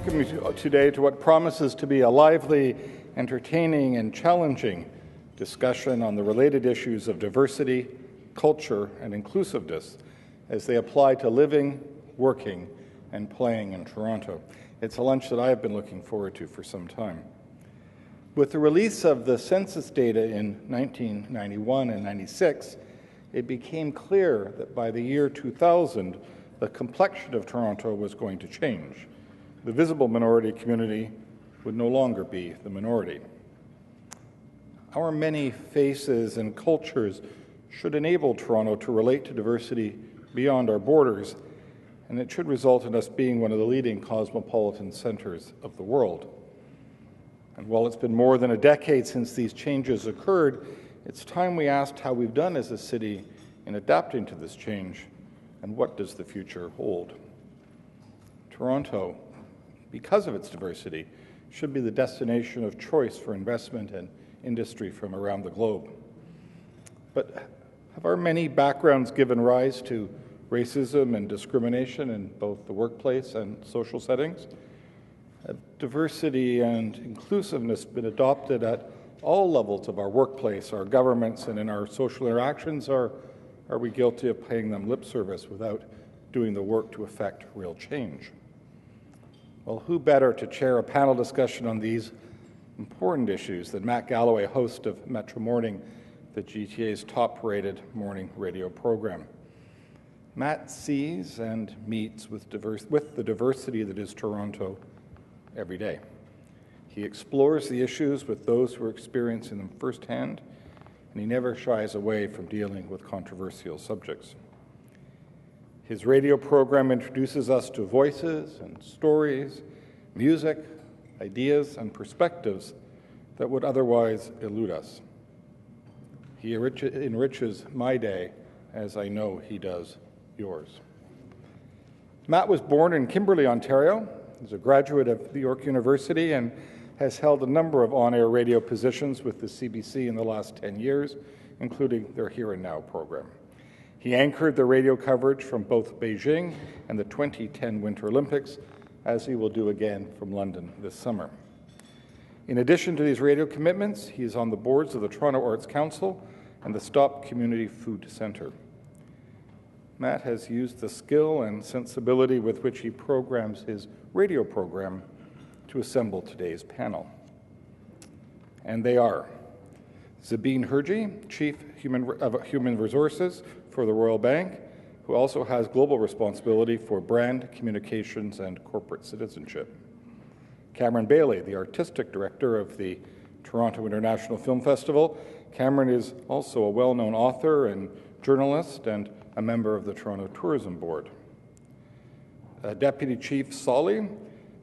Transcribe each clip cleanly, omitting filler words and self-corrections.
welcome you today to what promises to be a lively, entertaining, and challenging discussion on the related issues of diversity, culture, and inclusiveness as they apply to living, working, and playing in Toronto. It's a lunch that I have been looking forward to for some time. With the release of the census data in 1991 and 96, it became clear that by the year 2000, the complexion of Toronto was going to change. The visible minority community would no longer be the minority. Our many faces and cultures should enable Toronto to relate to diversity beyond our borders, and it should result in us being one of the leading cosmopolitan centers of the world. And while it's been more than a decade since these changes occurred, it's time we asked how we've done as a city in adapting to this change, and what does the future hold? Toronto, because of its diversity, should be the destination of choice for investment and industry from around the globe. But have our many backgrounds given rise to racism and discrimination in both the workplace and social settings? Have diversity and inclusiveness been adopted at all levels of our workplace, our governments, and in our social interactions, or are we guilty of paying them lip service without doing the work to effect real change? Well, who better to chair a panel discussion on these important issues than Matt Galloway, host of Metro Morning, the GTA's top-rated morning radio program. Matt sees and meets with the diversity that is Toronto every day. He explores the issues with those who are experiencing them firsthand, and he never shies away from dealing with controversial subjects. His radio program introduces us to voices and stories, music, ideas, and perspectives that would otherwise elude us. He enriches my day, as I know he does yours. Matt was born in Kimberley, Ontario. He's a graduate of York University and has held a number of on-air radio positions with the CBC in the last 10 years, including their Here and Now program. He anchored the radio coverage from both Beijing and the 2010 Winter Olympics, as he will do again from London this summer. In addition to these radio commitments, he is on the boards of the Toronto Arts Council and the Stop Community Food Centre. Matt has used the skill and sensibility with which he programs his radio program to assemble today's panel. And they are Zabine Hergy, Chief Human Resources for the Royal Bank, who also has global responsibility for brand communications and corporate citizenship. Cameron Bailey, the Artistic Director of the Toronto International Film Festival. Cameron is also a well-known author and journalist and a member of the Toronto Tourism Board. Deputy Chief Solly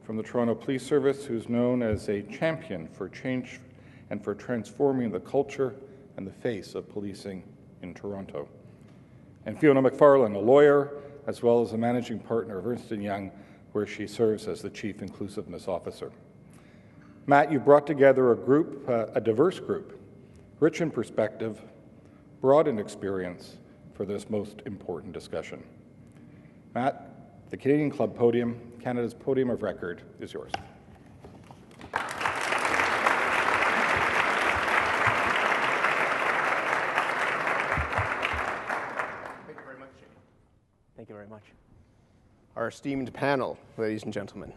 from the Toronto Police Service, who's known as a champion for change and for transforming the culture and the face of policing in Toronto. And Fiona McFarlane, a lawyer, as well as a managing partner of Ernst & Young, where she serves as the Chief Inclusiveness Officer. Matt, you brought together a group, a diverse group, rich in perspective, broad in experience for this most important discussion. Matt, the Canadian Club podium, Canada's podium of record, is yours. Thank you very much, Jamie. Thank you very much. Our esteemed panel, ladies and gentlemen.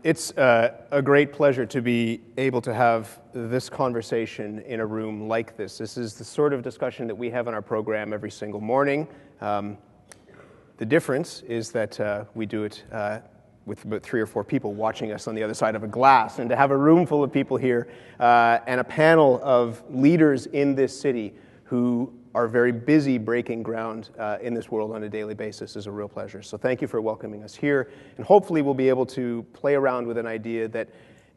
It's a great pleasure to be able to have this conversation in a room like this. This is the sort of discussion that we have on our program every single morning. The difference is that we do it with about 3 or 4 people watching us on the other side of a glass, and to have a room full of people here and a panel of leaders in this city who are very busy breaking ground in this world on a daily basis is a real pleasure. So thank you for welcoming us here, and hopefully we'll be able to play around with an idea that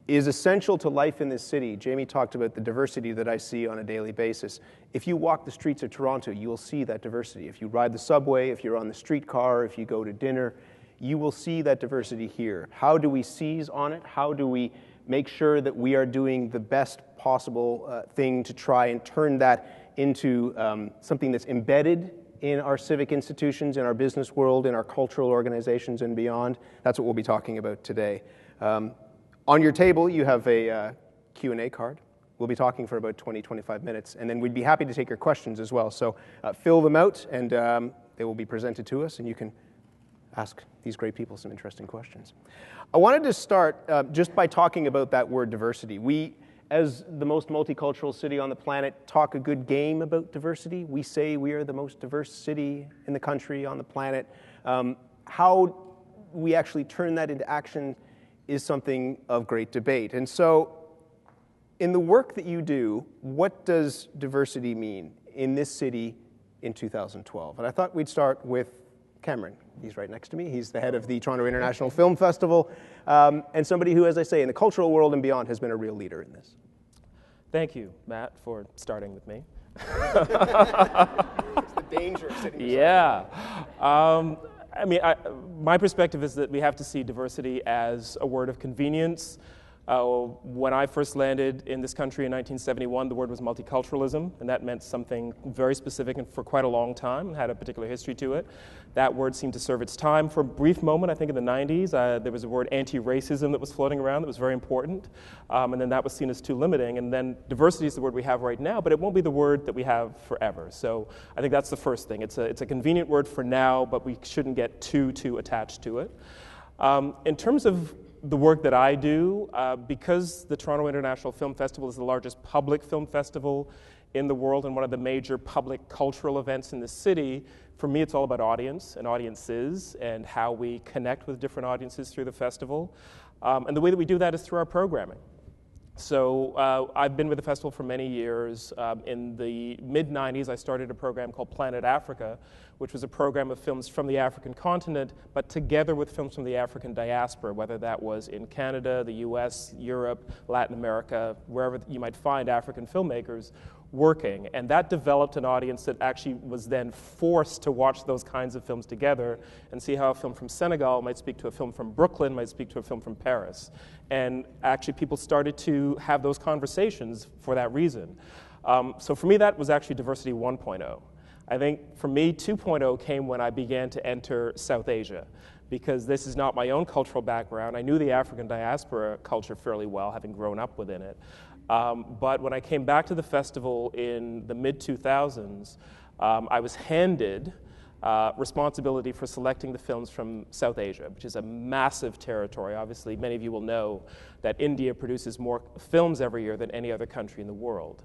is essential to life in this city. Jamie talked about the diversity that I see on a daily basis. If you walk the streets of Toronto, you will see that diversity. If you ride the subway, if you're on the streetcar, if you go to dinner, you will see that diversity here. How do we seize on it? How do we make sure that we are doing the best possible thing to try and turn that into something that's embedded in our civic institutions, in our business world, in our cultural organizations and beyond. That's what we'll be talking about today. On your table, you have a Q&A card. We'll be talking for about 20, 25 minutes, and then we'd be happy to take your questions as well. So fill them out, and they will be presented to us, and you can ask these great people some interesting questions. I wanted to start just by talking about that word diversity. We, as the most multicultural city on the planet, talk a good game about diversity. We say we are the most diverse city in the country, on the planet. How we actually turn that into action is something of great debate. And so, in the work that you do, what does diversity mean in this city in 2012? And I thought we'd start with Cameron. He's right next to me. He's the head of the Toronto International Film Festival, and somebody who, as I say, in the cultural world and beyond, has been a real leader in this. Thank you, Matt, for starting with me. It's the danger of sitting beside Yeah. I mean, my perspective is that we have to see diversity as a word of convenience. When I first landed in this country in 1971, the word was multiculturalism, and that meant something very specific and for quite a long time, and had a particular history to it. That word seemed to serve its time for a brief moment. I think in the 90s, there was a word anti-racism that was floating around that was very important, and then that was seen as too limiting. And then diversity is the word we have right now, but it won't be the word that we have forever. So I think that's the first thing. It's a convenient word for now, but we shouldn't get too attached to it. In terms of the work that I do, because the Toronto International Film Festival is the largest public film festival in the world and one of the major public cultural events in the city, for me it's all about audience and audiences and how we connect with different audiences through the festival. And the way that we do that is through our programming. So I've been with the festival for many years. In the mid-90s, I started a program called Planet Africa, which was a program of films from the African continent, but together with films from the African diaspora, whether that was in Canada, the US, Europe, Latin America, wherever you might find African filmmakers working. And that developed an audience that actually was then forced to watch those kinds of films together and see how a film from Senegal might speak to a film from Brooklyn, might speak to a film from Paris. And actually people started to have those conversations for that reason. So for me, that was actually diversity 1.0. I think for me, 2.0 came when I began to enter South Asia, because this is not my own cultural background. I knew the African diaspora culture fairly well, having grown up within it. But when I came back to the festival in the mid-2000s, I was handed responsibility for selecting the films from South Asia, which is a massive territory. Obviously, many of you will know that India produces more films every year than any other country in the world.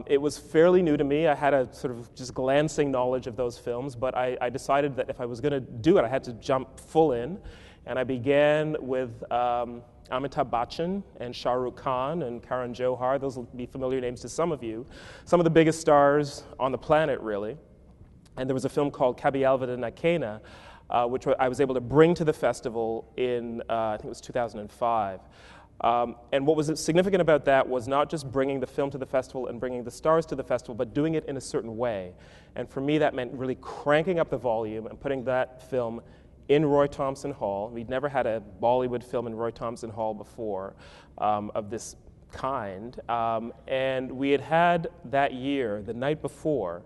It was fairly new to me. I had a sort of just glancing knowledge of those films, but I decided that if I was going to do it, I had to jump full in. And I began with Amitabh Bachchan and Shah Rukh Khan and Karan Johar. Those will be familiar names to some of you. Some of the biggest stars on the planet, really. And there was a film called Kabialvada Nakena, which I was able to bring to the festival in, I think it was 2005. And what was significant about that was not just bringing the film to the festival and bringing the stars to the festival, but doing it in a certain way. And for me, that meant really cranking up the volume and putting that film in Roy Thomson Hall. We'd never had a Bollywood film in Roy Thomson Hall before of this kind. And we had that year, the night before,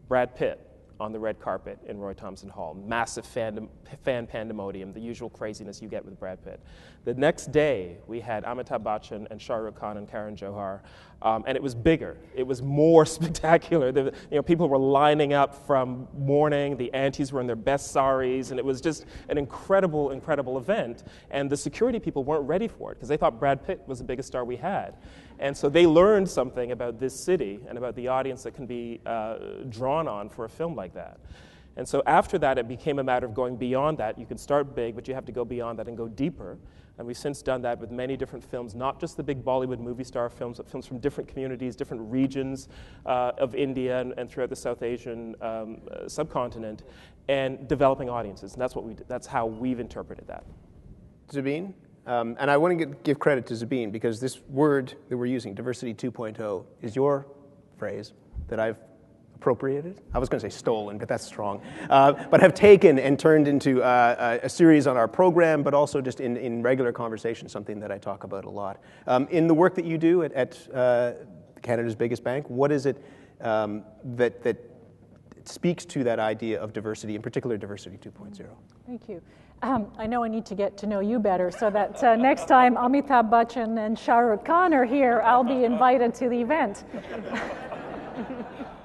Brad Pitt on the red carpet in Roy Thomson Hall. Massive fan pandemonium, the usual craziness you get with Brad Pitt. The next day, we had Amitabh Bachchan and Shah Rukh Khan and Karan Johar, and it was bigger. It was more spectacular. People were lining up from morning. The aunties were in their best saris, and it was just an incredible, incredible event. And the security people weren't ready for it because they thought Brad Pitt was the biggest star we had. And so they learned something about this city and about the audience that can be drawn on for a film like that. And so after that, it became a matter of going beyond that. You can start big, but you have to go beyond that and go deeper. And we've since done that with many different films, not just the big Bollywood movie star films, but films from different communities, different regions of India and throughout the South Asian subcontinent, and developing audiences. And that's what that's how we've interpreted that. Zabeen? And I want to give credit to Zabeen, because this word that we're using, diversity 2.0, is your phrase that I've appropriated. I was going to say stolen, but that's strong. But have taken and turned into a series on our program, but also just in regular conversation, something that I talk about a lot. In the work that you do at Canada's biggest bank, what is it that speaks to that idea of diversity, in particular Diversity 2.0. Thank you. I know I need to get to know you better so that next time Amitabh Bachchan and Shah Rukh Khan are here, I'll be invited to the event.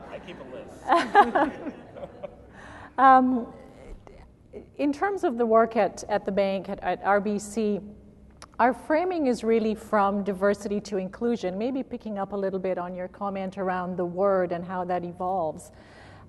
I keep a list. In terms of the work at the bank, at RBC, our framing is really from diversity to inclusion, maybe picking up a little bit on your comment around the word and how that evolves.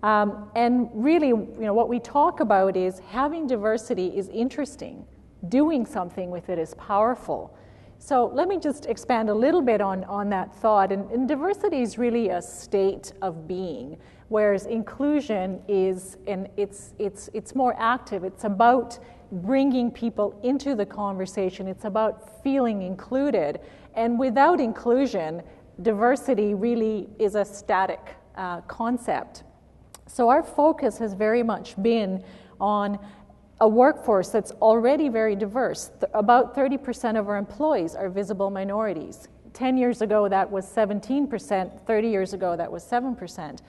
And really, what we talk about is having diversity is interesting. Doing something with it is powerful. So let me just expand a little bit on that thought. And diversity is really a state of being, whereas inclusion is, and it's more active. It's about bringing people into the conversation. It's about feeling included. And without inclusion, diversity really is a static concept. So our focus has very much been on a workforce that's already very diverse. About 30% of our employees are visible minorities. 10 years ago, that was 17%. 30 years ago, that was 7%.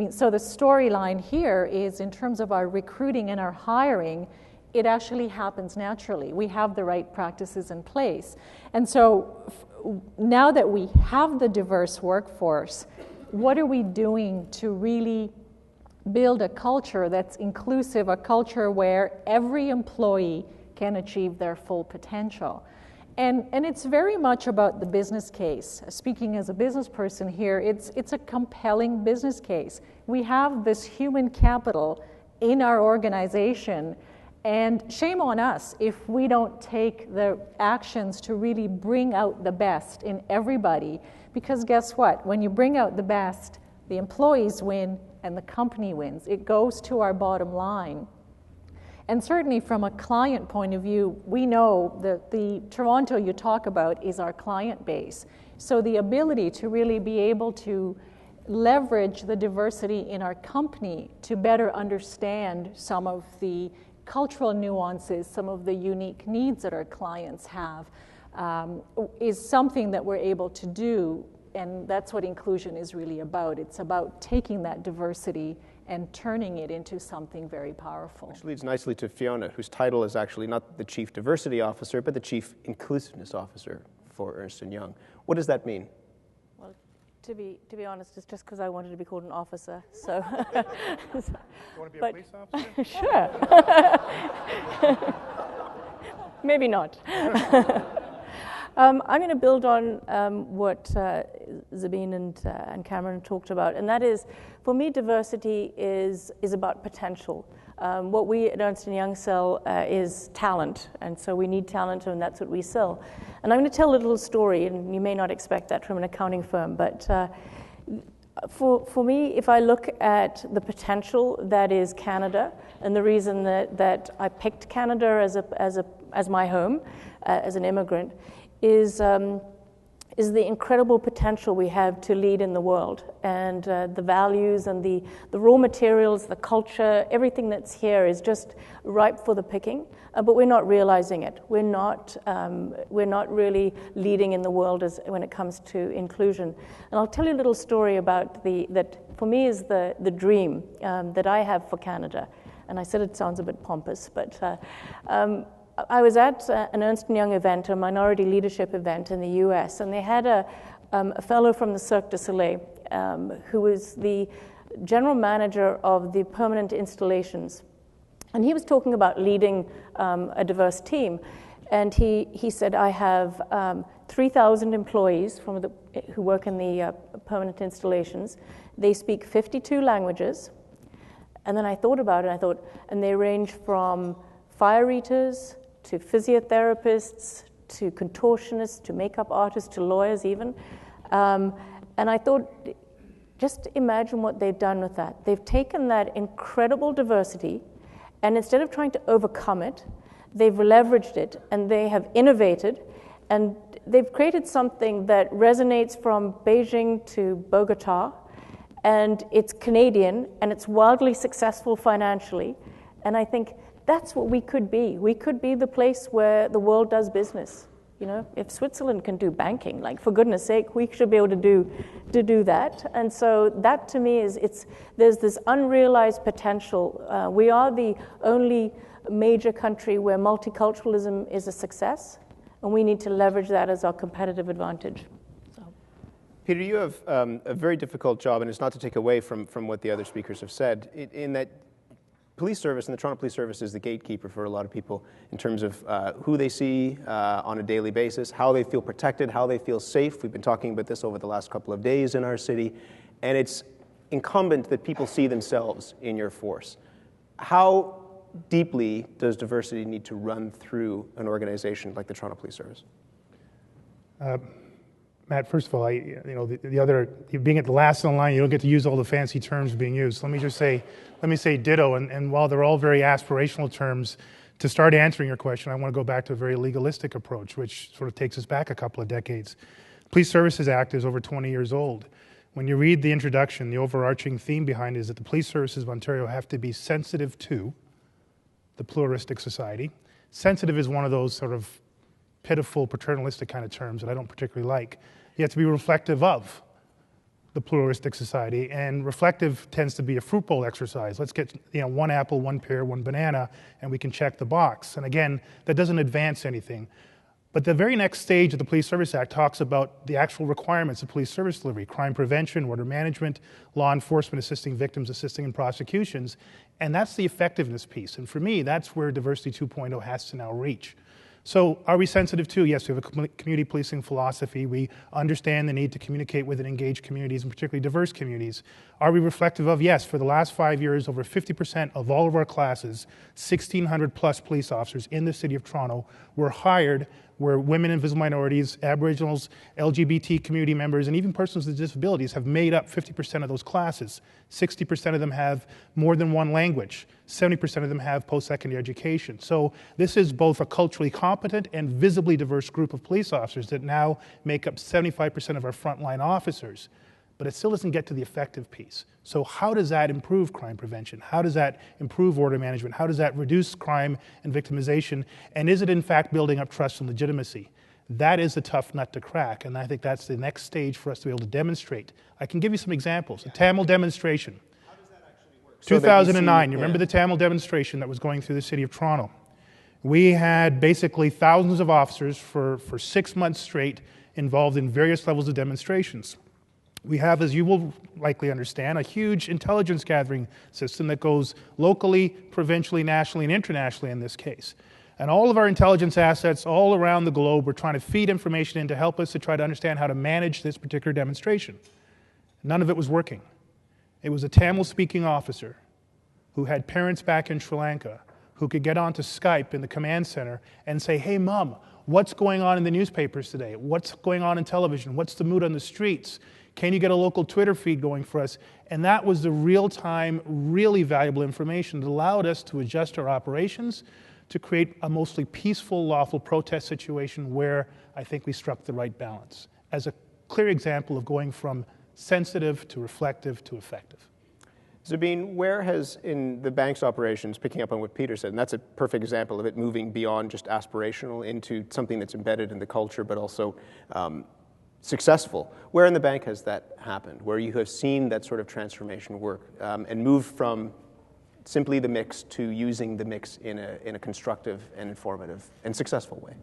So the storyline here is, in terms of our recruiting and our hiring, it actually happens naturally. We have the right practices in place. And so now that we have the diverse workforce, what are we doing to really build a culture that's inclusive, a culture where every employee can achieve their full potential? And it's very much about the business case. Speaking as a business person here, it's a compelling business case. We have this human capital in our organization, and shame on us if we don't take the actions to really bring out the best in everybody. Because guess what? When you bring out the best, the employees win and the company wins. It goes to our bottom line. And certainly from a client point of view, we know that the Toronto you talk about is our client base. So the ability to really be able to leverage the diversity in our company to better understand some of the cultural nuances, some of the unique needs that our clients have, is something that we're able to do. And that's what inclusion is really about. It's about taking that diversity and turning it into something very powerful. Which leads nicely to Fiona, whose title is actually not the Chief Diversity Officer, but the Chief Inclusiveness Officer for Ernst & Young. What does that mean? Well, to be honest, it's just because I wanted to be called an officer. So. You want to be a police officer? Sure. Maybe not. I'm going to build on what Zabine and Cameron talked about, and that is, for me, diversity is about potential. What we at Ernst & Young sell is talent, and so we need talent, and that's what we sell. And I'm going to tell a little story, and you may not expect that from an accounting firm, but for me, if I look at the potential that is Canada, and the reason that I picked Canada as my home, as an immigrant, is the incredible potential we have to lead in the world, and the values and the raw materials, the culture, everything that's here is just ripe for the picking, but we're not realizing it. We're not really leading in the world when it comes to inclusion. And I'll tell you a little story about that for me is the dream that I have for Canada. And I said it sounds a bit pompous, but I was at an Ernst & Young event, a minority leadership event in the US, and they had a fellow from the Cirque du Soleil who was the general manager of the permanent installations. And he was talking about leading a diverse team. And he said, I have 3,000 employees who work in the permanent installations. They speak 52 languages. And then I thought about it, and they range from fire eaters to physiotherapists, to contortionists, to makeup artists, to lawyers even. And I thought, just imagine what they've done with that. They've taken that incredible diversity, and instead of trying to overcome it, they've leveraged it, and they have innovated, and they've created something that resonates from Beijing to Bogota, and it's Canadian, and it's wildly successful financially. And I think that's what we could be. We could be the place where the world does business. if Switzerland can do banking, like for goodness sake, we should be able to do that. And so that to me there's this unrealized potential. We are the only major country where multiculturalism is a success, and we need to leverage that as our competitive advantage. Peter, you have a very difficult job, and it's not to take away from what the other speakers have said, in that police service and the Toronto Police Service is the gatekeeper for a lot of people in terms of who they see on a daily basis, how they feel protected, how they feel safe. We've been talking about this over the last couple of days in our city, and it's incumbent that people see themselves in your force. How deeply does diversity need to run through an organization like the Toronto Police Service? Matt, first of all, the other, being at the last in the line, you don't get to use all the fancy terms being used. Let me say ditto. And while they're all very aspirational terms, to start answering your question, I want to go back to a very legalistic approach, which sort of takes us back a couple of decades. Police Services Act is over 20 years old. When you read the introduction, the overarching theme behind it is that the police services of Ontario have to be sensitive to the pluralistic society. Sensitive is one of those sort of pitiful, paternalistic kind of terms that I don't particularly like. You have to be reflective of the pluralistic society, and reflective tends to be a fruit bowl exercise. Let's get one apple, one pear, one banana, and we can check the box. And again, that doesn't advance anything. But the very next stage of the Police Service Act talks about the actual requirements of police service delivery: crime prevention, order management, law enforcement, assisting victims, assisting in prosecutions, and that's the effectiveness piece. And for me, that's where Diversity 2.0 has to now reach. So are we sensitive to? Yes, we have a community policing philosophy. We understand the need to communicate with and engage communities, and particularly diverse communities. Are we reflective of? Yes, for the last 5 years, over 50% of all of our classes, 1,600 plus police officers in the City of Toronto, were hired where women and visible minorities, Aboriginals, LGBT community members, and even persons with disabilities have made up 50% of those classes. 60% of them have more than one language. 70% of them have post-secondary education. So this is both a culturally competent and visibly diverse group of police officers that now make up 75% of our frontline officers. But it still doesn't get to the effective piece. So how does that improve crime prevention? How does that improve order management? How does that reduce crime and victimization? And is it in fact building up trust and legitimacy? That is a tough nut to crack, and I think that's the next stage for us to be able to demonstrate. I can give you some examples. The Tamil demonstration. How does that actually work? 2009, you remember the Tamil demonstration that was going through the City of Toronto? We had basically thousands of officers for 6 months straight involved in various levels of demonstrations. We have, as you will likely understand, a huge intelligence gathering system that goes locally, provincially, nationally, and internationally in this case. And all of our intelligence assets all around the globe were trying to feed information in to help us to try to understand how to manage this particular demonstration. None of it was working. It was a Tamil-speaking officer who had parents back in Sri Lanka who could get onto Skype in the command center and say, "Hey, Mom, what's going on in the newspapers today? What's going on in television? What's the mood on the streets? Can you get a local Twitter feed going for us?" And that was the real-time, really valuable information that allowed us to adjust our operations to create a mostly peaceful, lawful protest situation where I think we struck the right balance as a clear example of going from sensitive to reflective to effective. Zabine, where has, in the bank's operations, picking up on what Peter said, and that's a perfect example of it moving beyond just aspirational into something that's embedded in the culture, but also successful. Where in the bank has that happened, where you have seen that sort of transformation work and move from simply the mix to using the mix in a constructive and informative and successful way?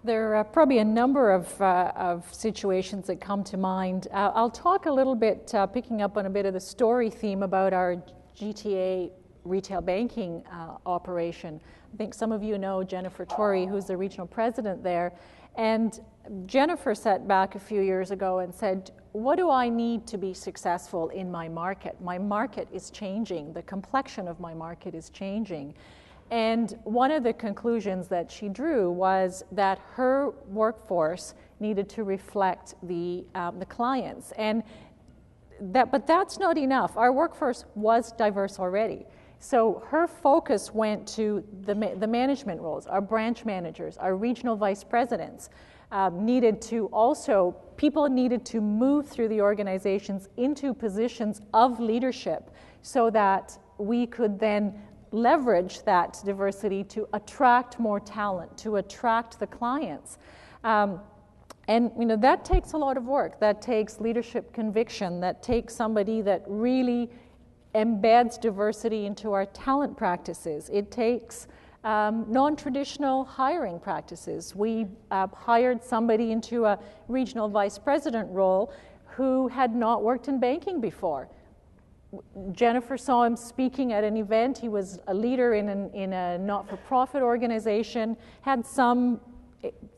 There are probably a number of situations that come to mind. I'll talk a little bit, picking up on a bit of the story theme about our GTA retail banking operation. I think some of you know Jennifer Torrey, who's the regional president there. And Jennifer sat back a few years ago and said, what do I need to be successful in my market? My market is changing. The complexion of my market is changing. And one of the conclusions that she drew was that her workforce needed to reflect the clients. But that's not enough. Our workforce was diverse already. So her focus went to the management roles. Our branch managers, our regional vice presidents people needed to move through the organizations into positions of leadership so that we could then leverage that diversity to attract more talent, to attract the clients. And that takes a lot of work. That takes leadership conviction. That takes somebody that really embeds diversity into our talent practices. It takes non-traditional hiring practices. We hired somebody into a regional vice president role who had not worked in banking before. Jennifer saw him speaking at an event. He was a leader in a not-for-profit organization, had some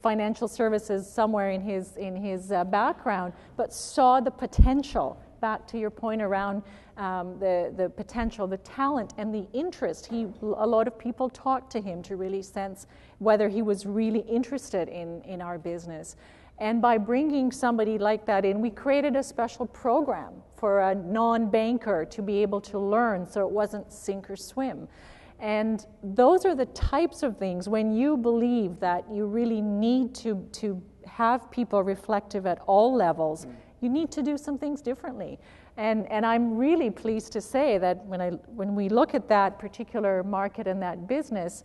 financial services somewhere in his background, but saw the potential. Back to your point around the potential, the talent, and the interest. A lot of people talked to him to really sense whether he was really interested in our business. And by bringing somebody like that in, we created a special program for a non-banker to be able to learn, so it wasn't sink or swim. And those are the types of things, when you believe that you really need to have people reflective at all levels, you need to do some things differently. And I'm really pleased to say that when we look at that particular market and that business,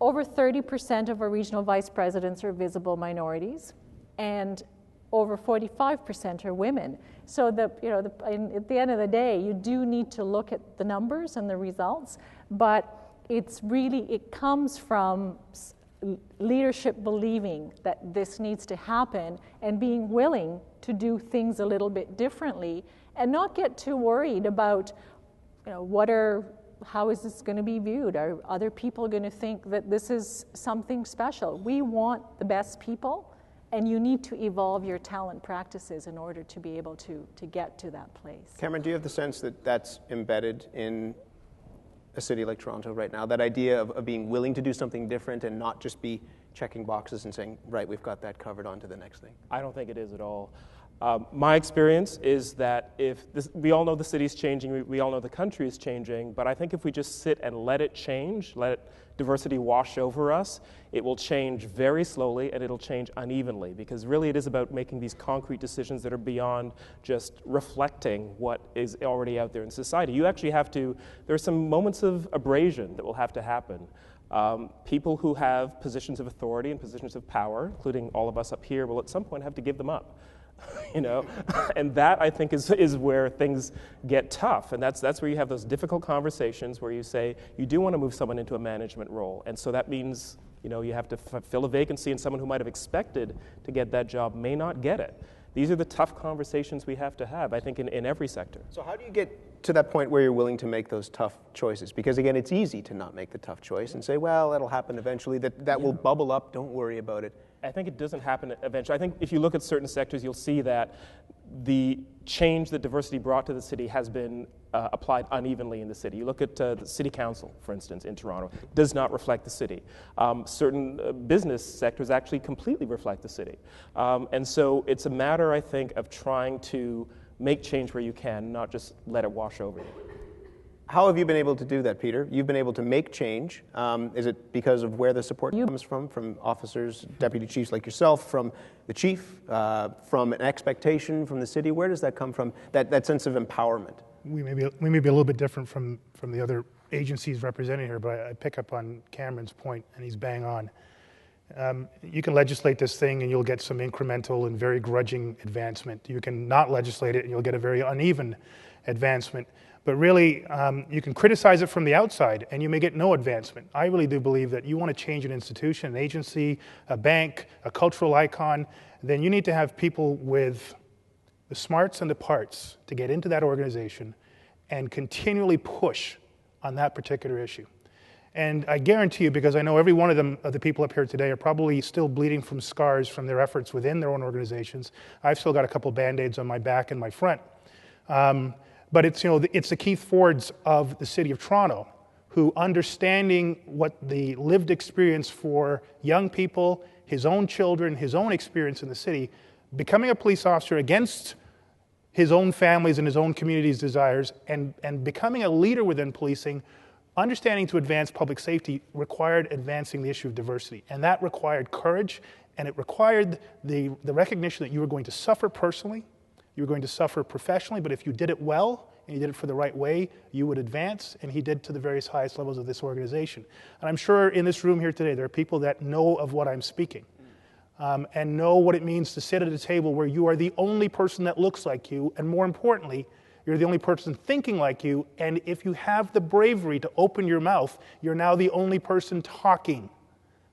over 30% of our regional vice presidents are visible minorities, and over 45% are women. So at the end of the day, you do need to look at the numbers and the results, but it comes from leadership believing that this needs to happen and being willing to do things a little bit differently and not get too worried about, how is this going to be viewed? Are other people going to think that this is something special? We want the best people, and you need to evolve your talent practices in order to be able to get to that place. Cameron, do you have the sense that that's embedded in a city like Toronto right now, that idea of being willing to do something different and not just be checking boxes and saying, right, we've got that covered, on to the next thing? I don't think it is at all. My experience is that we all know the city's changing, we all know the country is changing, but I think if we just sit and let it change, let diversity wash over us, it will change very slowly and it'll change unevenly, because really it is about making these concrete decisions that are beyond just reflecting what is already out there in society. You actually have to, there are some moments of abrasion that will have to happen. People who have positions of authority and positions of power, including all of us up here, will at some point have to give them up. And that, I think, is where things get tough, and that's where you have those difficult conversations where you say you do want to move someone into a management role, and so that means you have to fill a vacancy, and someone who might have expected to get that job may not get it. These are the tough conversations we have to have, I think, in every sector. So how do you get to that point where you're willing to make those tough choices? Because again, it's easy to not make the tough choice and say, well, that'll happen eventually, that will bubble up, don't worry about it. I think it doesn't happen eventually. I think if you look at certain sectors, you'll see that the change that diversity brought to the city has been applied unevenly in the city. You look at the city council, for instance, in Toronto, does not reflect the city. Certain business sectors actually completely reflect the city. And so it's a matter, I think, of trying to make change where you can, not just let it wash over you. How have you been able to do that, Peter? You've been able to make change. Is it because of where the support comes from officers, deputy chiefs like yourself, from the chief, from an expectation from the city? Where does that come from, that sense of empowerment? We may be a little bit different from the other agencies represented here, but I pick up on Cameron's point, and he's bang on. You can legislate this thing and you'll get some incremental and very grudging advancement. You can not legislate it and you'll get a very uneven advancement. But really, you can criticize it from the outside and you may get no advancement. I really do believe that you want to change an institution, an agency, a bank, a cultural icon, then you need to have people with the smarts and the parts to get into that organization and continually push on that particular issue. And I guarantee you, because I know every one of the people up here today are probably still bleeding from scars from their efforts within their own organizations. I've still got a couple Band-Aids on my back and my front. But it's the Keith Fords of the City of Toronto who, understanding what the lived experience for young people, his own children, his own experience in the city, becoming a police officer against his own family's and his own community's desires, and becoming a leader within policing, understanding to advance public safety required advancing the issue of diversity. And that required courage, and it required the recognition that you were going to suffer personally, you were going to suffer professionally, but if you did it well and he did it for the right way, you would advance, and he did to the various highest levels of this organization. And I'm sure in this room here today, there are people that know of what I'm speaking. And know what it means to sit at a table where you are the only person that looks like you, and more importantly, you're the only person thinking like you, and if you have the bravery to open your mouth, you're now the only person talking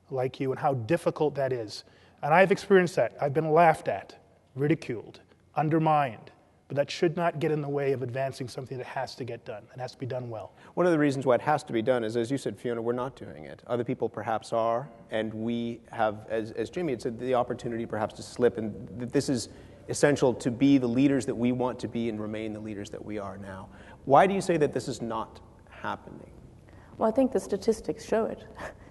like you, and how difficult that is. And I've experienced that. I've been laughed at, ridiculed, undermined, but that should not get in the way of advancing something that has to get done. It has to be done well. One of the reasons why it has to be done is, as you said, Fiona, we're not doing it. Other people perhaps are, and we have, as Jimmy had said, the opportunity perhaps to slip, and this is essential to be the leaders that we want to be and remain the leaders that we are now. Why do you say that this is not happening? Well, I think the statistics show it.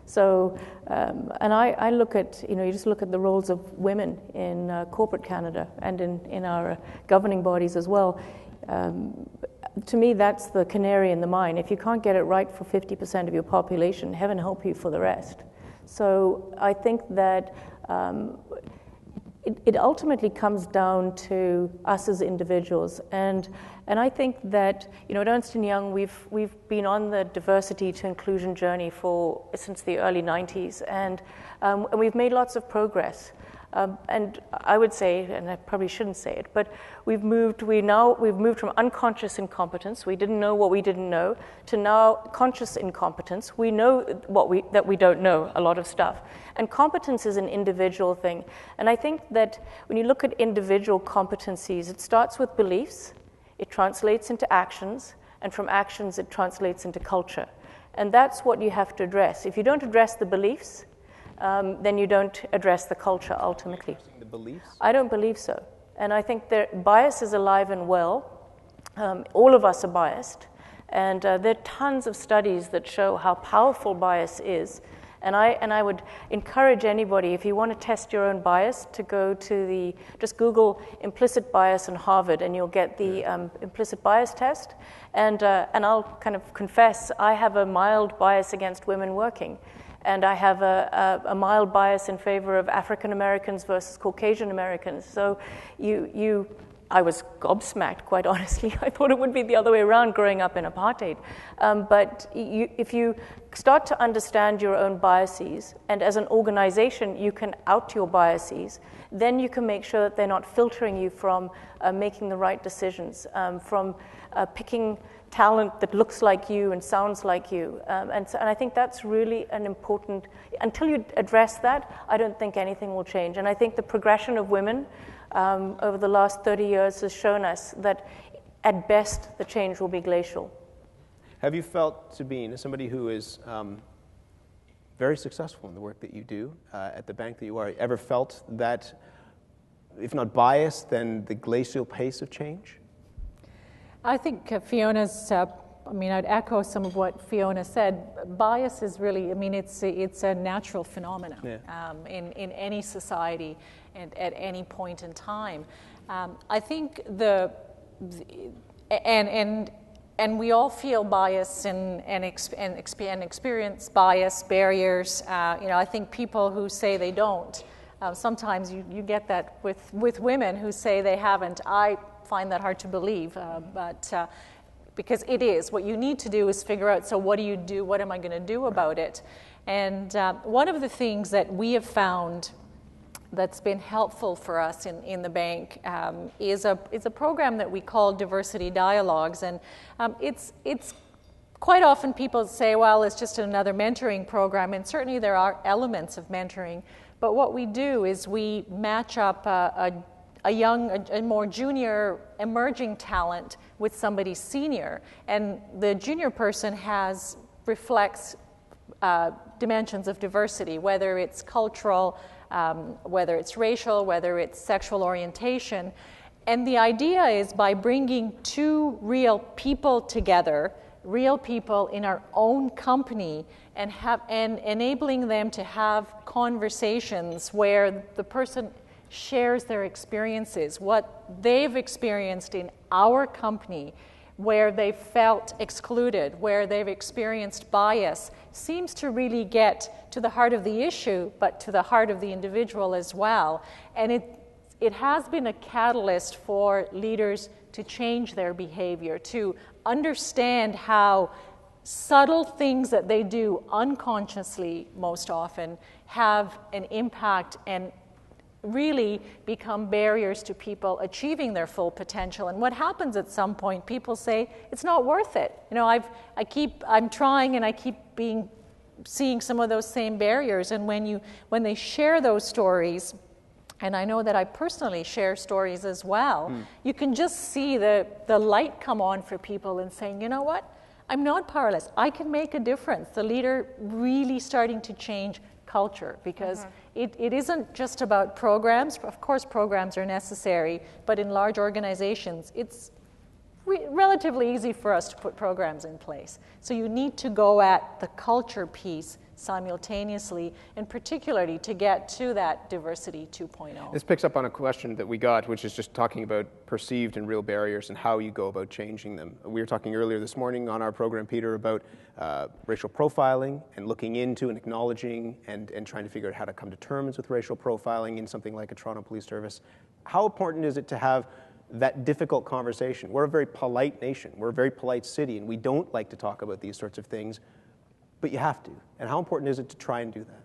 So, and I look at, you just look at the roles of women in corporate Canada and in our governing bodies as well. To me, that's the canary in the mine. If you can't get it right for 50% of your population, heaven help you for the rest. So I think that it ultimately comes down to us as individuals. And I think that, at Ernst & Young, we've been on the diversity to inclusion journey since the early 90s, and we've made lots of progress. And I would say, and I probably shouldn't say it, but we've moved from unconscious incompetence, we didn't know what we didn't know, to now conscious incompetence. We know that we don't know a lot of stuff. And competence is an individual thing. And I think that when you look at individual competencies, it starts with beliefs, it translates into actions, and from actions it translates into culture. And that's what you have to address. If you don't address the beliefs, then you don't address the culture ultimately. The beliefs? I don't believe so. And I think that bias is alive and well. All of us are biased. And there are tons of studies that show how powerful bias is. And I would encourage anybody, if you want to test your own bias, to go to just Google implicit bias in Harvard, and you'll get the implicit bias test. And I'll kind of confess, I have a mild bias against women working. And I have a mild bias in favor of African Americans versus Caucasian Americans. So I was gobsmacked, quite honestly. I thought it would be the other way around growing up in apartheid. But if you start to understand your own biases, and as an organization you can out your biases, then you can make sure that they're not filtering you from making the right decisions, from picking talent that looks like you and sounds like you. And I think that's really an important, until you address that, I don't think anything will change. And I think the progression of women over the last 30 years has shown us that at best the change will be glacial. Have you felt, Sabine, as somebody who is very successful in the work that you do at the bank that you are, ever felt that, if not biased, then the glacial pace of change? I think Fiona's, I'd echo some of what Fiona said. Bias is really, it's a natural phenomenon in any society and at any point in time. I think and we all feel bias and experience bias, barriers. I think people who say they don't, sometimes you get that with women who say they haven't. I find that hard to believe, but because it is. What you need to do is figure out, so what do you do? What am I going to do about it? And one of the things that we have found that's been helpful for us in the bank is a program that we call Diversity Dialogues. And it's quite often people say, well, it's just another mentoring program, and certainly there are elements of mentoring. But what we do is we match up a more junior emerging talent with somebody senior, and the junior person reflects dimensions of diversity, whether it's cultural, whether it's racial, whether it's sexual orientation. And the idea is, by bringing two real people together, real people in our own company, and enabling them to have conversations where the person shares their experiences, what they've experienced in our company, where they felt excluded, where they've experienced bias, seems to really get to the heart of the issue, but to the heart of the individual as well. And it has been a catalyst for leaders to change their behavior, to understand how subtle things that they do unconsciously most often have an impact and really become barriers to people achieving their full potential. And what happens at some point, people say, it's not worth it. You know, I'm trying and I keep seeing some of those same barriers. And when they share those stories, and I know that I personally share stories as well, you can just see the light come on for people and saying, you know what, I'm not powerless. I can make a difference. The leader really starting to change culture, because it isn't just about programs. Of course, programs are necessary, but in large organizations, it's relatively easy for us to put programs in place. So you need to go at the culture piece simultaneously, and particularly to get to that diversity 2.0. This picks up on a question that we got, which is just talking about perceived and real barriers and how you go about changing them. We were talking earlier this morning on our program, Peter, about racial profiling and looking into and acknowledging and trying to figure out how to come to terms with racial profiling in something like a Toronto Police Service. How important is it to have that difficult conversation? We're a very polite nation. We're a very polite city, and we don't like to talk about these sorts of things, but you have to. And how important is it to try and do that?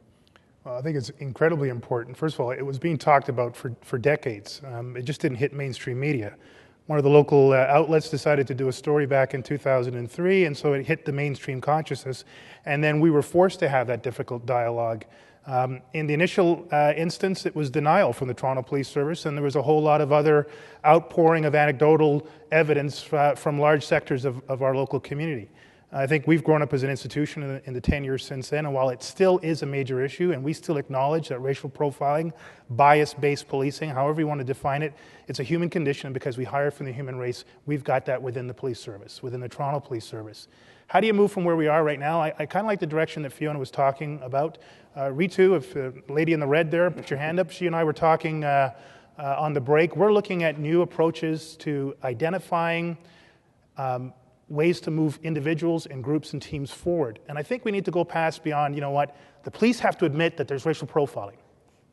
Well, I think it's incredibly important. First of all, it was being talked about for decades. It just didn't hit mainstream media. One of the local outlets decided to do a story back in 2003, and so it hit the mainstream consciousness. And then we were forced to have that difficult dialogue. In the initial instance, it was denial from the Toronto Police Service, and there was a whole lot of other outpouring of anecdotal evidence from large sectors of our local community. I think we've grown up as an institution in the 10 years since then, and while it still is a major issue, and we still acknowledge that racial profiling, bias-based policing, however you want to define it, it's a human condition, and because we hire from the human race, we've got that within the police service, within the Toronto Police Service. How do you move from where we are right now? I kind of like the direction that Fiona was talking about. Ritu, if the lady in the red there, put your hand up. She and I were talking on the break. We're looking at new approaches to identifying ways to move individuals and groups and teams forward. And I think we need to go past beyond, you know what, the police have to admit that there's racial profiling.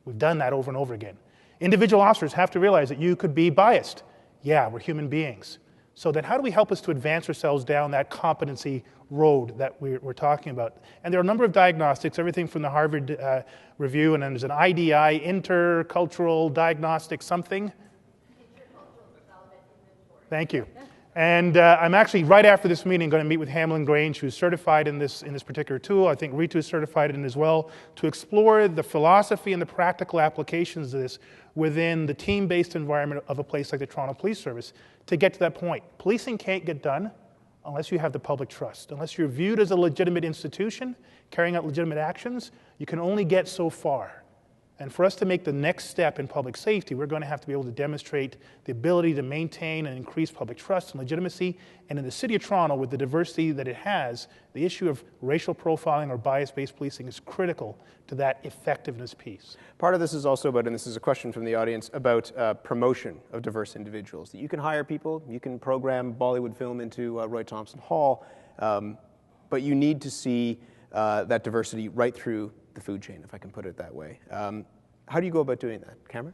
We've done that over and over again. Individual officers have to realize that you could be biased. Yeah, we're human beings. So then how do we help us to advance ourselves down that competency road that we're talking about? And there are a number of diagnostics, everything from the Harvard review, and then there's an IDI, intercultural diagnostic something. Thank you. And I'm actually, right after this meeting, going to meet with Hamlin Grange, who's certified in this particular tool. I think Ritu is certified in it as well, to explore the philosophy and the practical applications of this within the team-based environment of a place like the Toronto Police Service to get to that point. Policing can't get done unless you have the public trust. Unless you're viewed as a legitimate institution, carrying out legitimate actions, you can only get so far. And for us to make the next step in public safety, we're going to have to be able to demonstrate the ability to maintain and increase public trust and legitimacy. And in the City of Toronto, with the diversity that it has, the issue of racial profiling or bias-based policing is critical to that effectiveness piece. Part of this is also about, and this is a question from the audience, about promotion of diverse individuals. That you can hire people, you can program Bollywood film into Roy Thompson Hall, but you need to see that diversity right through the food chain, if I can put it that way. How do you go about doing that? Cameron?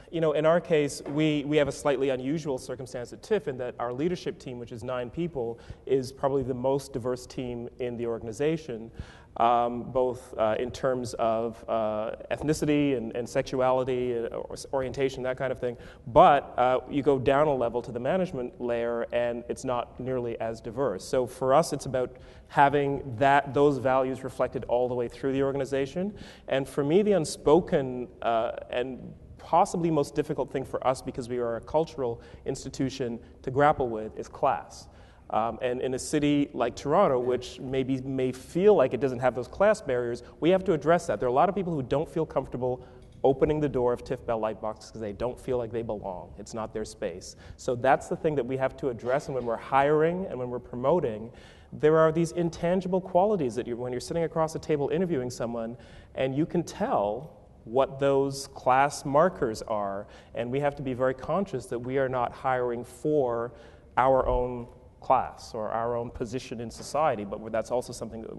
You know, in our case, we have a slightly unusual circumstance at TIFF in that our leadership team, which is 9 people, is probably the most diverse team in the organization, both in terms of ethnicity and sexuality, orientation, that kind of thing. But you go down a level to the management layer, and it's not nearly as diverse. So for us, it's about having those values reflected all the way through the organization. And for me, the unspoken and possibly most difficult thing for us, because we are a cultural institution to grapple with, is class. And in a city like Toronto, which may feel like it doesn't have those class barriers, we have to address that. There are a lot of people who don't feel comfortable opening the door of TIFF Bell Lightbox because they don't feel like they belong. It's not their space. So that's the thing that we have to address. And when we're hiring and when we're promoting, there are these intangible qualities that when you're sitting across a table interviewing someone, and you can tell what those class markers are, and we have to be very conscious that we are not hiring for our own class or our own position in society, but that's also something that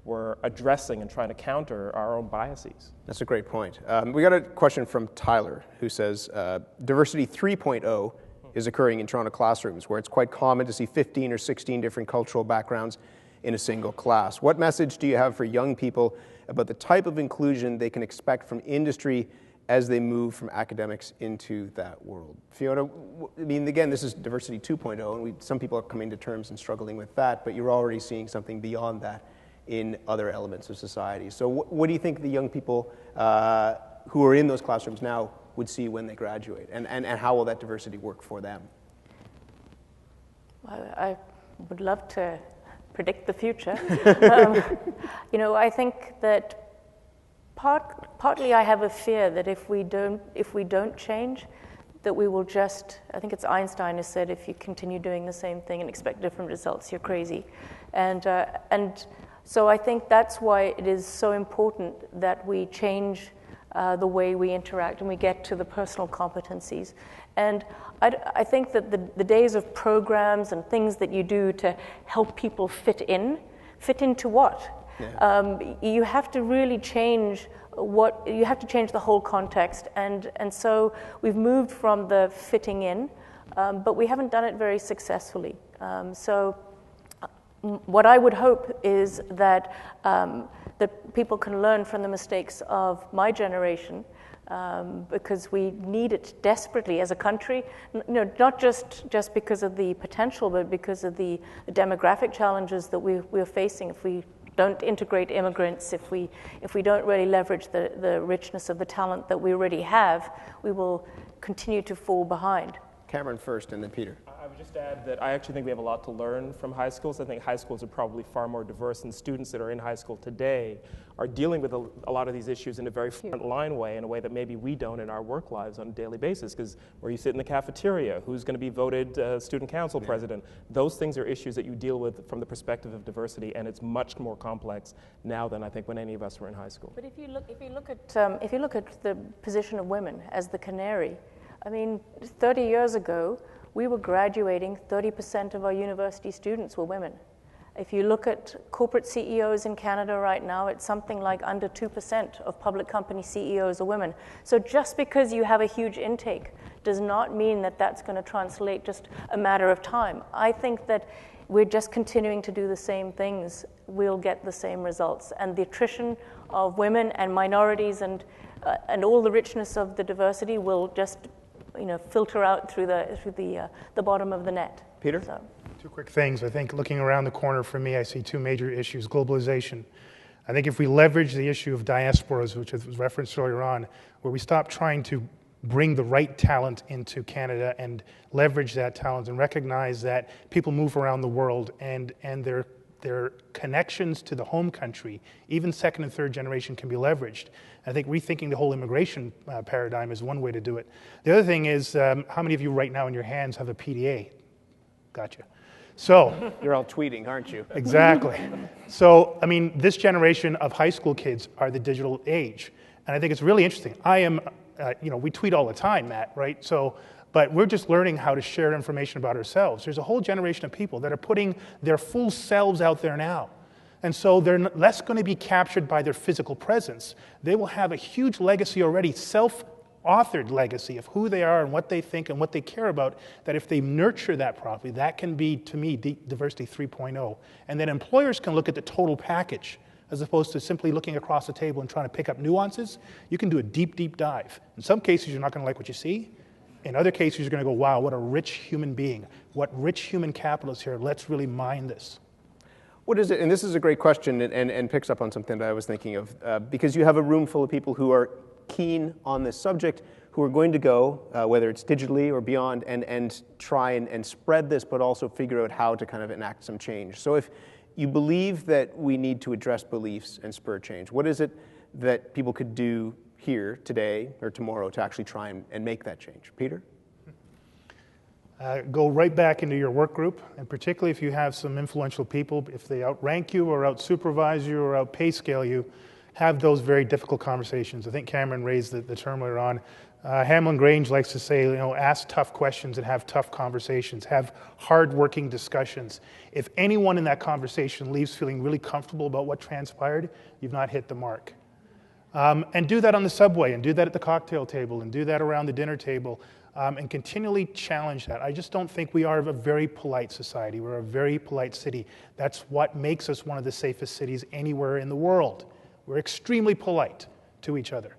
we're addressing and trying to counter our own biases. That's a great point. We got a question from Tyler, who says, Diversity 3.0 is occurring in Toronto classrooms, where it's quite common to see 15 or 16 different cultural backgrounds in a single class. What message do you have for young people about the type of inclusion they can expect from industry as they move from academics into that world? Fiona, I mean, again, this is diversity 2.0, and some people are coming to terms and struggling with that, but you're already seeing something beyond that in other elements of society. So what do you think the young people who are in those classrooms now would see when they graduate, and how will that diversity work for them? I would love to predict the future. I think that partly I have a fear that if we don't change, that we will just, I think it's Einstein who said, if you continue doing the same thing and expect different results, you're crazy. And so I think that's why it is so important that we change the way we interact and we get to the personal competencies. And I think that the days of programs and things that you do to help people fit into what? Yeah. You have to really change you have to change the whole context. And so we've moved from the fitting in, but we haven't done it very successfully. So what I would hope is that that people can learn from the mistakes of my generation, because we need it desperately as a country, not just because of the potential, but because of the demographic challenges that we're facing. If we don't integrate immigrants, if we don't really leverage the richness of the talent that we already have, we will continue to fall behind. Cameron first, and then Peter. I would just add that I actually think we have a lot to learn from high schools. I think high schools are probably far more diverse, and students that are in high school today are dealing with a lot of these issues in a very front-line way, in a way that maybe we don't in our work lives on a daily basis, because where you sit in the cafeteria, who's going to be voted student council president, those things are issues that you deal with from the perspective of diversity, and it's much more complex now than I think when any of us were in high school. But if you look at the position of women as the canary, I mean, 30 years ago, we were graduating, 30% of our university students were women. If you look at corporate CEOs in Canada right now, it's something like under 2% of public company CEOs are women. So just because you have a huge intake does not mean that that's going to translate just a matter of time. I think that we're just continuing to do the same things, we'll get the same results. And the attrition of women and minorities and all the richness of the diversity will just filter out through the bottom of the net. Peter? So. Two quick things. I think looking around the corner for me, I see two major issues. Globalization. I think if we leverage the issue of diasporas, which was referenced earlier on, where we stop trying to bring the right talent into Canada and leverage that talent and recognize that people move around the world and their connections to the home country, even second and third generation, can be leveraged. I think rethinking the whole immigration paradigm is one way to do it. The other thing is, how many of you right now in your hands have a PDA? Gotcha. So you're all tweeting, aren't you? Exactly. So, I mean, this generation of high school kids are the digital age. And I think it's really interesting. I am, we tweet all the time, Matt, right? So, but we're just learning how to share information about ourselves. There's a whole generation of people that are putting their full selves out there now. And so they're less going to be captured by their physical presence. They will have a huge legacy already, self-authored legacy of who they are and what they think and what they care about, that if they nurture that properly, that can be, to me, diversity 3.0. And then employers can look at the total package as opposed to simply looking across the table and trying to pick up nuances. You can do a deep, deep dive. In some cases, you're not going to like what you see. In other cases, you're going to go, wow, what a rich human being. What rich human capital is here. Let's really mine this. What is it? And this is a great question and picks up on something that I was thinking of, because you have a room full of people who are keen on this subject, who are going to go, whether it's digitally or beyond, and try and spread this, but also figure out how to kind of enact some change. So if you believe that we need to address beliefs and spur change, what is it that people could do here today or tomorrow to actually try and make that change? Peter? Go right back into your work group, and particularly if you have some influential people, if they outrank you or out-supervise you or out-pay scale you, have those very difficult conversations. I think Cameron raised the term later on. Hamlin Grange likes to say, ask tough questions and have tough conversations, have hard-working discussions. If anyone in that conversation leaves feeling really comfortable about what transpired, you've not hit the mark. And do that on the subway, and do that at the cocktail table, and do that around the dinner table. and continually challenge that. I just don't think we are a very polite society. We're a very polite city. That's what makes us one of the safest cities anywhere in the world. We're extremely polite to each other.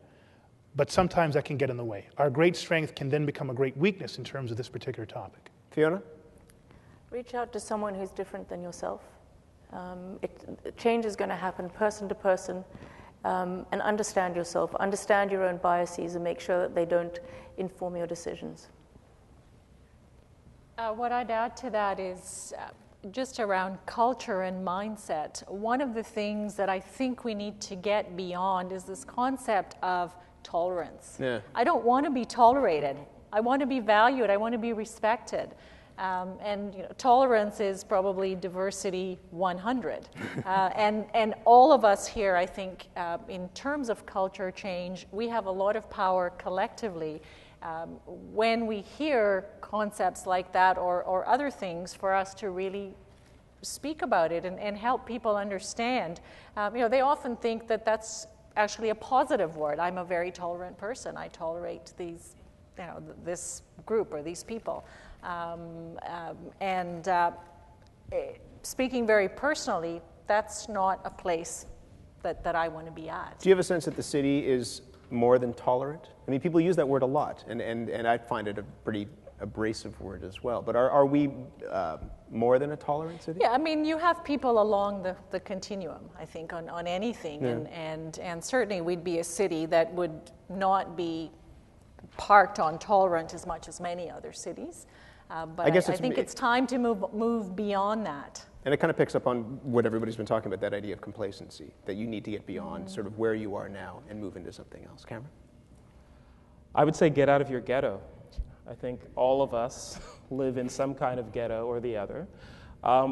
But sometimes that can get in the way. Our great strength can then become a great weakness in terms of this particular topic. Fiona? Reach out to someone who's different than yourself. Change is going to happen person to person, and understand yourself, understand your own biases, and make sure that they don't inform your decisions. What I'd add to that is just around culture and mindset. One of the things that I think we need to get beyond is this concept of tolerance. Yeah. I don't want to be tolerated. I want to be valued. I want to be respected. And tolerance is probably diversity 100. And all of us here, I think, in terms of culture change, we have a lot of power collectively when we hear concepts like that or other things for us to really speak about it and help people understand. They often think that that's actually a positive word. I'm a very tolerant person. I tolerate these, this group or these people. Speaking very personally, that's not a place that I want to be at. Do you have a sense that the city is more than tolerant? I mean, people use that word a lot, and I find it a pretty abrasive word as well. But are we more than a tolerant city? Yeah, I mean, you have people along the continuum, I think, on anything. Yeah. And certainly we'd be a city that would not be parked on tolerant as much as many other cities. But I think it's time to move beyond that. And it kind of picks up on what everybody's been talking about, that idea of complacency, that you need to get beyond sort of where you are now and move into something else. Cameron? I would say get out of your ghetto. I think all of us live in some kind of ghetto or the other.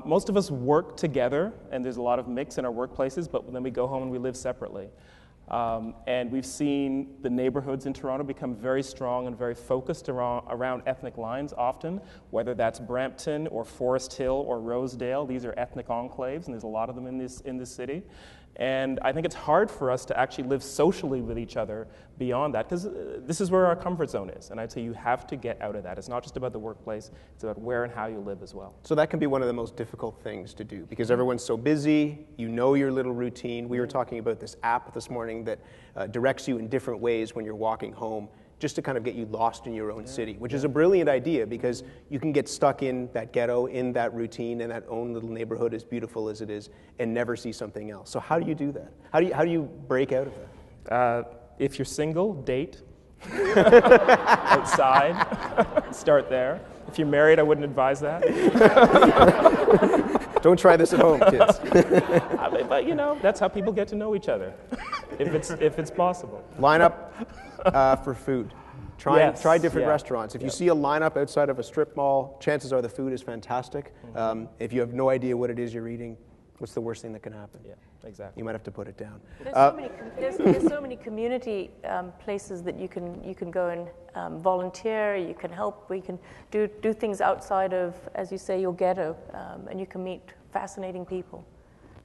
Most of us work together, and there's a lot of mix in our workplaces, but then we go home and we live separately. And we've seen the neighborhoods in Toronto become very strong and very focused around ethnic lines often, whether that's Brampton or Forest Hill or Rosedale. These are ethnic enclaves, and there's a lot of them in this city. And I think it's hard for us to actually live socially with each other beyond that, because this is where our comfort zone is. And I'd say you have to get out of that. It's not just about the workplace, it's about where and how you live as well. So that can be one of the most difficult things to do, because everyone's so busy, you know your little routine. We were talking about this app this morning that directs you in different ways when you're walking home, just to kind of get you lost in your own city, which is a brilliant idea, because you can get stuck in that ghetto, in that routine, in that own little neighborhood, as beautiful as it is, and never see something else. So how do you do that? How do you break out of that? If you're single, date outside. Start there. If you're married, I wouldn't advise that. Don't try this at home, kids. But that's how people get to know each other, if it's possible. Line up for food. Try different Yeah. restaurants. If you see a lineup outside of a strip mall, chances are the food is fantastic. If you have no idea what it is you're eating, what's the worst thing that can happen? Yeah, exactly. You might have to put it down. There's so many community places that you can go and volunteer. You can help. We can do things outside of, as you say, your ghetto, and you can meet fascinating people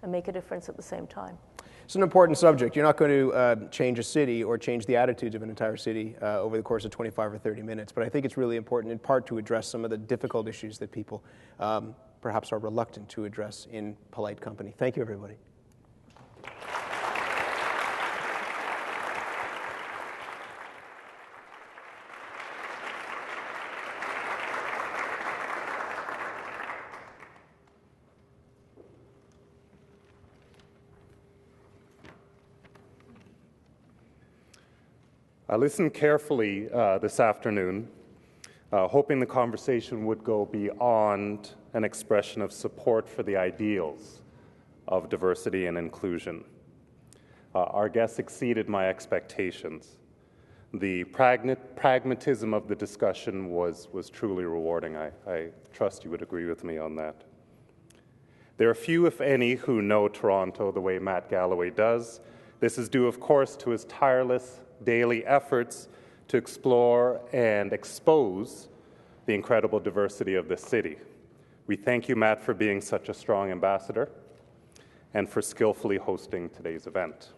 and make a difference at the same time. It's an important subject. You're not going to change a city or change the attitudes of an entire city over the course of 25 or 30 minutes, but I think it's really important in part to address some of the difficult issues that people perhaps are reluctant to address in polite company. Thank you, everybody. I listened carefully this afternoon, hoping the conversation would go beyond an expression of support for the ideals of diversity and inclusion. Our guests exceeded my expectations. The pragmatism of the discussion was truly rewarding. I trust you would agree with me on that. There are few, if any, who know Toronto the way Matt Galloway does. This is due, of course, to his tireless daily efforts to explore and expose the incredible diversity of this city. We thank you, Matt, for being such a strong ambassador and for skillfully hosting today's event.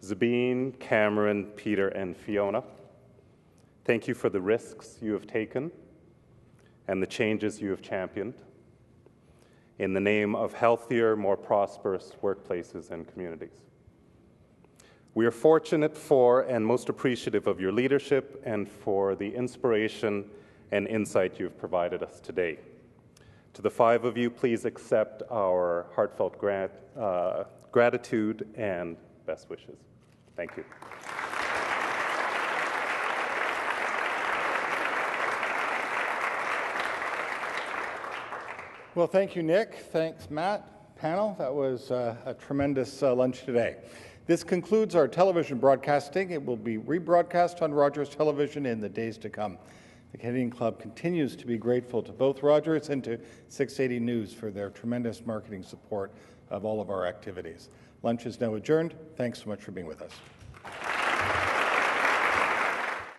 Zabine, Cameron, Peter, and Fiona, Thank you for the risks you have taken and the changes you have championed in the name of healthier, more prosperous workplaces and communities. We are fortunate for and most appreciative of your leadership and for the inspiration and insight you've provided us today. To the five of you, please accept our heartfelt gratitude and best wishes. Thank you. Well, thank you, Nick. Thanks, Matt. Panel, that was a tremendous lunch today. This concludes our television broadcasting. It will be rebroadcast on Rogers Television in the days to come. The Canadian Club continues to be grateful to both Rogers and to 680 News for their tremendous marketing support of all of our activities. Lunch is now adjourned. Thanks so much for being with us.